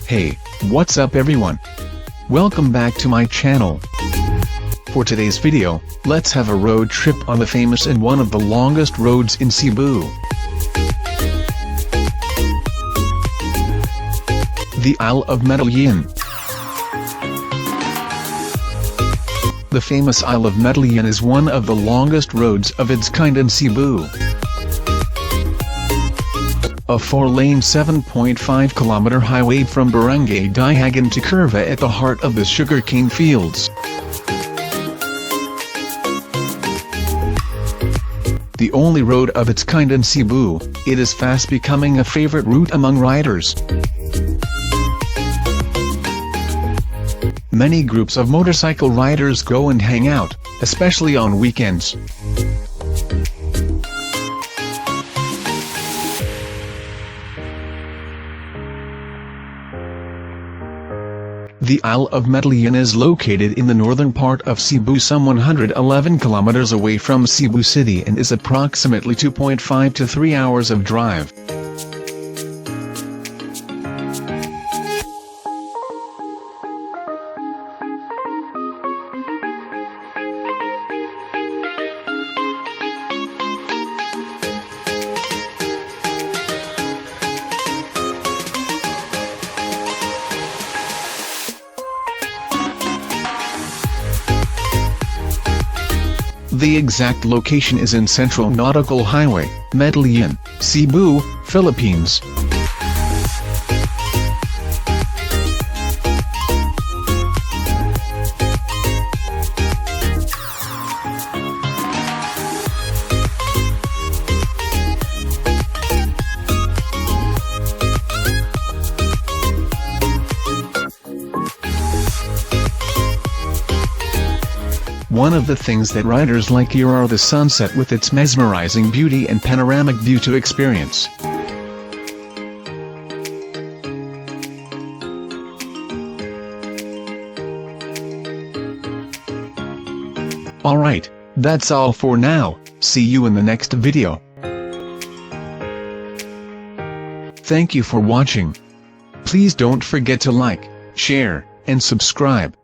Hey, what's up everyone? Welcome back to my channel. For today's video, let's have a road trip on the famous and one of the longest roads in Cebu. The Aisle of Medellin. The famous Aisle of Medellin is one of the longest roads of its kind in Cebu. A 4-lane 7.5-kilometer highway from Barangay Dayhagon to Curva at the heart of the sugarcane fields. The only road of its kind in Cebu, it is fast becoming a favorite route among riders. Many groups of motorcycle riders go and hang out, especially on weekends. The Aisle of Medellin is located in the northern part of Cebu, some 111 kilometers away from Cebu City, and is approximately 2.5 to 3 hours of drive. The exact location is in Central Nautical Hwy, Medellin, Cebu, Philippines. One of the things that riders like here are the sunset with its mesmerizing beauty and panoramic view to experience. Alright, that's all for now. See you in the next video. Thank you for watching. Please don't forget to like, share, and subscribe.